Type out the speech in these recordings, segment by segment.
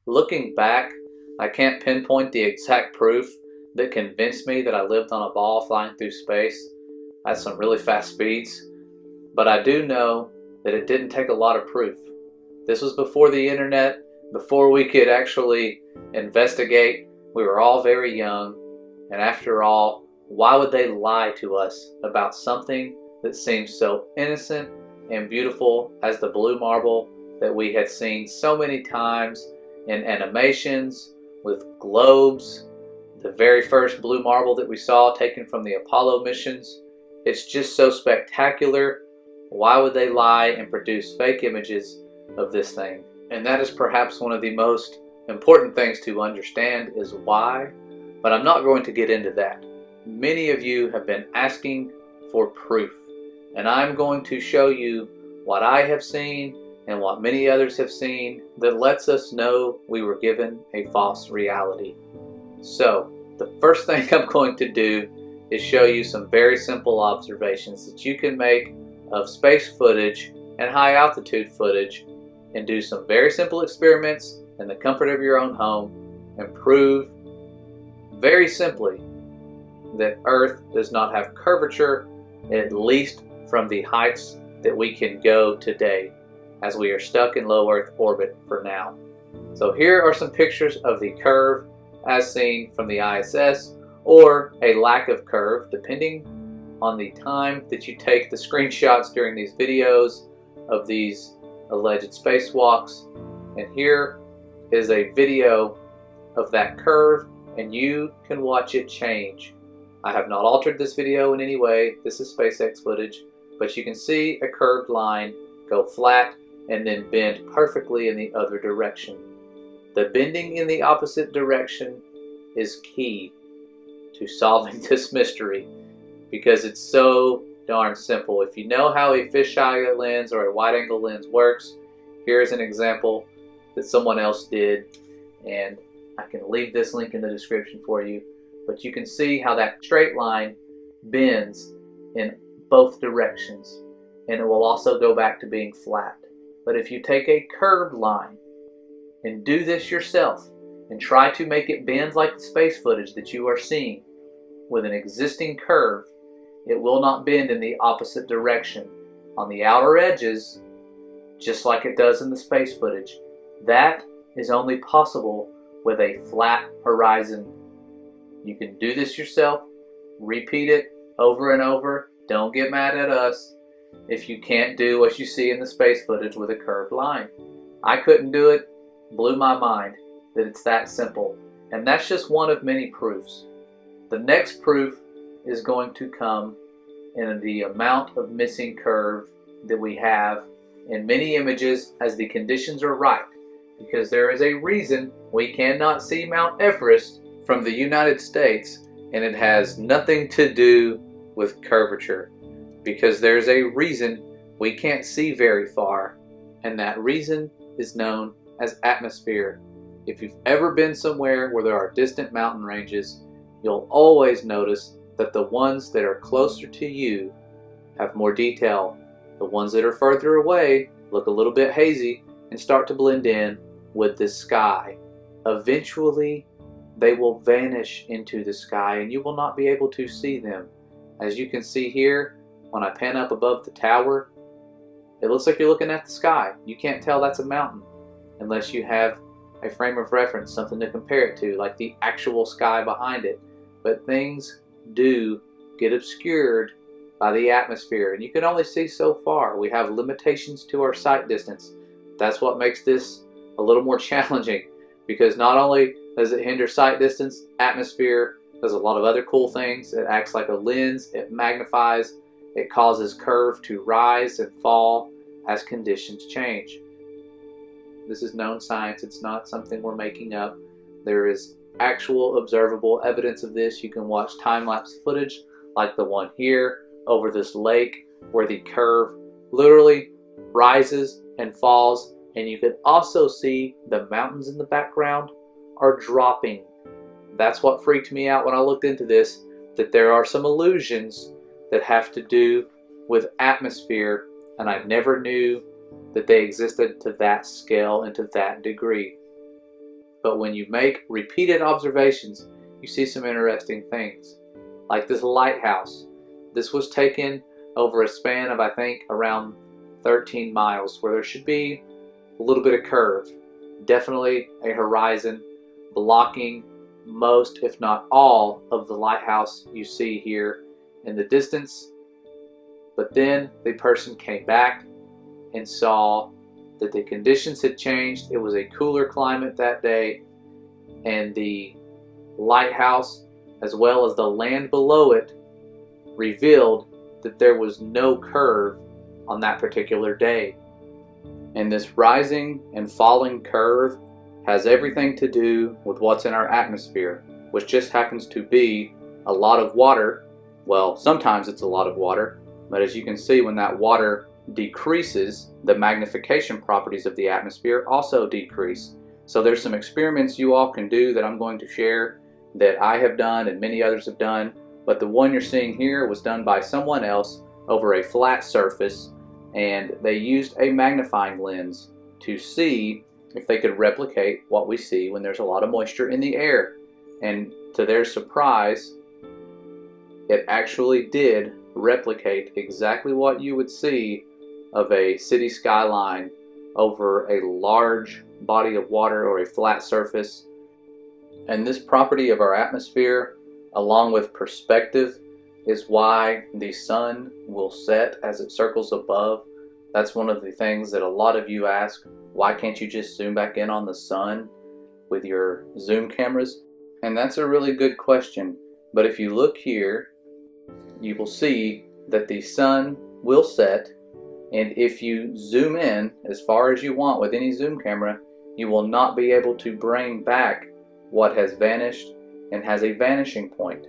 Looking back, I can't pinpoint the exact proof that convinced me that I lived on a ball flying through space at some really fast speeds, but I do know that it didn't take a lot of proof. This was before the internet, before we could actually investigate. We were all very young, and after all, why would they lie to us about something that seems so innocent and beautiful as the blue marble that we had seen so many times in animations with globes, the very first blue marble that we saw taken from the Apollo missions? It's just so spectacular. Why would they lie and produce fake images of this thing? And that is perhaps one of the most important things to understand is why, but I'm not going to get into that. Many of you have been asking for proof, and I'm going to show you what I have seen and what many others have seen that lets us know we were given a false reality. So, the first thing I'm going to do is show you some very simple observations that you can make of space footage and high altitude footage, and do some very simple experiments in the comfort of your own home and prove very simply that Earth does not have curvature, at least from the heights that we can go today, as we are stuck in low Earth orbit for now. So here are some pictures of the curve as seen from the ISS, or a lack of curve depending on the time that you take the screenshots during these videos of these alleged spacewalks. And here is a video of that curve, and you can watch it change. I have not altered this video in any way. This is SpaceX footage, but you can see a curved line go flat and then bend perfectly in the other direction. The bending in the opposite direction is key to solving this mystery, because it's so darn simple. If you know how a fisheye lens or a wide-angle lens works, here's an example that someone else did, and I can leave this link in the description for you. But you can see how that straight line bends in both directions, and it will also go back to being flat. But if you take a curved line and do this yourself and try to make it bend like the space footage that you are seeing with an existing curve, it will not bend in the opposite direction on the outer edges, just like it does in the space footage. That is only possible with a flat horizon. You can do this yourself, repeat it over and over. Don't get mad at us if you can't do what you see in the space footage with a curved line. I couldn't do it. Blew my mind that it's that simple. And that's just one of many proofs. The next proof is going to come in the amount of missing curve that we have in many images as the conditions are right, because there is a reason we cannot see Mount Everest from the United States, and it has nothing to do with curvature, because there's a reason we can't see very far, and that reason is known as atmosphere. If you've ever been somewhere where there are distant mountain ranges, you'll always notice that the ones that are closer to you have more detail. The ones that are further away look a little bit hazy and start to blend in with the sky. Eventually, they will vanish into the sky and you will not be able to see them. As you can see here, when I pan up above the tower, it looks like you're looking at the sky. You can't tell that's a mountain unless you have a frame of reference, something to compare it to, like the actual sky behind it. But things do get obscured by the atmosphere, and you can only see so far. We have limitations to our sight distance. That's what makes this a little more challenging, because not only does it hinder sight distance, atmosphere does a lot of other cool things. It acts like a lens, it magnifies, it causes curve to rise and fall as conditions change. This is known science. It's not something we're making up. There is actual observable evidence of this. You can watch time-lapse footage like the one here over this lake where the curve literally rises and falls, and you can also see the mountains in the background are dropping. That's what freaked me out when I looked into this, that there are some illusions that have to do with atmosphere, and I never knew that they existed to that scale and to that degree. but when you make repeated observations, you see some interesting things. Like this lighthouse. This was taken over a span of, I think, around 13 miles, where there should be a little bit of curve. Definitely a horizon blocking most, if not all, of the lighthouse you see here in the distance. But then the person came back and saw that the conditions had changed. It was a cooler climate that day, and the lighthouse, as well as the land below it, revealed that there was no curve on that particular day. And this rising and falling curve has everything to do with what's in our atmosphere, which just happens to be a lot of water. Well, sometimes it's a lot of water, but as you can see, when that water decreases, the magnification properties of the atmosphere also decrease. So there's some experiments you all can do that I'm going to share that I have done and many others have done, but the one you're seeing here was done by someone else over a flat surface, and they used a magnifying lens to see if they could replicate what we see when there's a lot of moisture in the air. And to their surprise, it actually did replicate exactly what you would see of a city skyline over a large body of water or a flat surface. And this property of our atmosphere, along with perspective, is why the sun will set as it circles above. That's one of the things that a lot of you ask, why can't you just zoom back in on the sun with your zoom cameras? And that's a really good question. But if you look here, you will see that the sun will set, and if you zoom in as far as you want with any zoom camera, you will not be able to bring back what has vanished and has a vanishing point.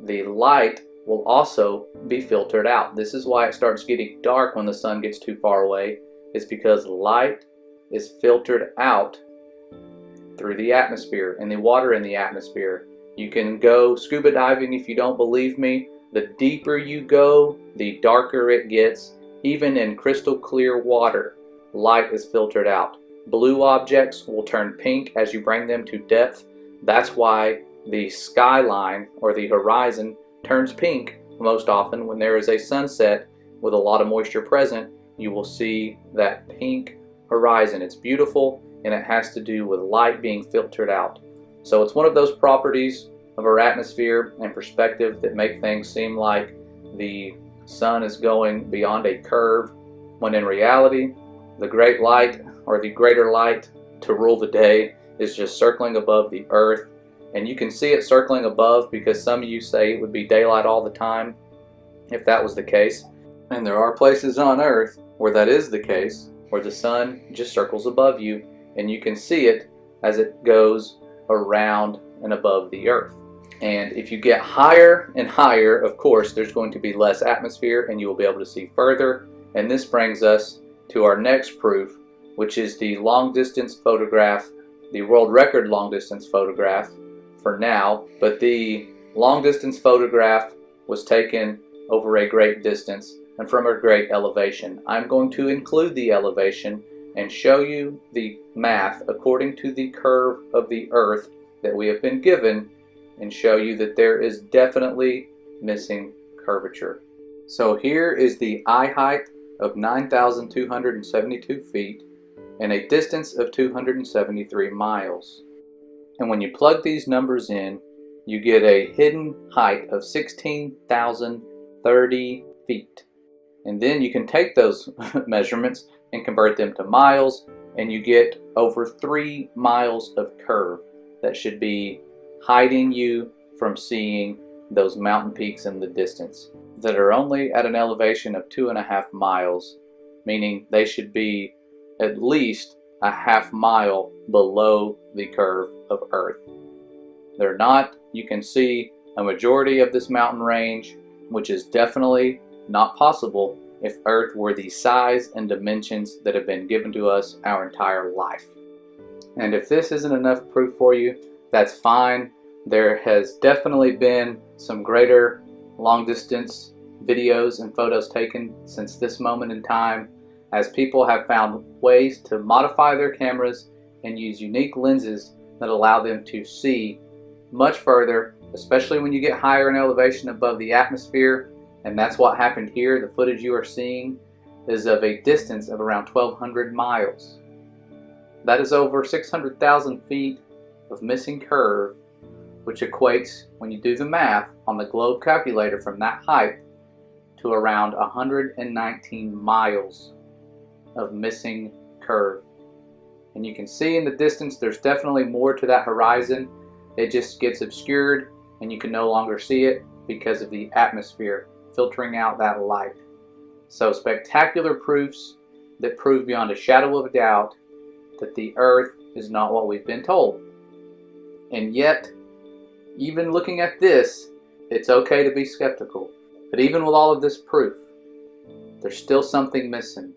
The light will also be filtered out. This is why it starts getting dark when the sun gets too far away. It's because light is filtered out through the atmosphere and the water in the atmosphere. You can go scuba diving if you don't believe me. The deeper you go, the darker it gets. Even in crystal clear water, light is filtered out. Blue objects will turn pink as you bring them to depth. That's why the skyline or the horizon turns pink most often when there is a sunset with a lot of moisture present. You will see that pink horizon. It's beautiful, and it has to do with light being filtered out. So it's one of those properties of our atmosphere and perspective that make things seem like the sun is going beyond a curve, when in reality the great light, or the greater light to rule the day, is just circling above the earth. And you can see it circling above because some of you say it would be daylight all the time if that was the case. And there are places on earth where that is the case, where the sun just circles above you and you can see it as it goes around and above the earth. And if you get higher and higher, of course, there's going to be less atmosphere and you will be able to see further. And this brings us to our next proof, which is the long distance photograph, the world record long distance photograph for now. But the long distance photograph was taken over a great distance and from a great elevation. I'm going to include the elevation and show you the math according to the curve of the earth that we have been given, and show you that there is definitely missing curvature. So here is the eye height of 9,272 feet and a distance of 273 miles. And when you plug these numbers in, you get a hidden height of 16,030 feet. And then you can take those measurements and convert them to miles, and you get over 3 miles of curve that should be hiding you from seeing those mountain peaks in the distance that are only at an elevation of 2.5 miles, meaning they should be at least a half mile below the curve of Earth. They're not. You can see a majority of this mountain range, which is definitely not possible if Earth were the size and dimensions that have been given to us our entire life. And if this isn't enough proof for you, that's fine. There has definitely been some greater long distance videos and photos taken since this moment in time, as people have found ways to modify their cameras and use unique lenses that allow them to see much further, especially when you get higher in elevation above the atmosphere. And that's what happened here. The footage you are seeing is of a distance of around 1,200 miles. That is over 600,000 feet of missing curve, which equates, when you do the math on the globe calculator from that height, to around 119 miles of missing curve. And you can see in the distance there's definitely more to that horizon. It just gets obscured and you can no longer see it because of the atmosphere filtering out that light. So spectacular proofs that prove beyond a shadow of a doubt that the Earth is not what we've been told. And yet, even looking at this, it's okay to be skeptical. But even with all of this proof, there's still something missing.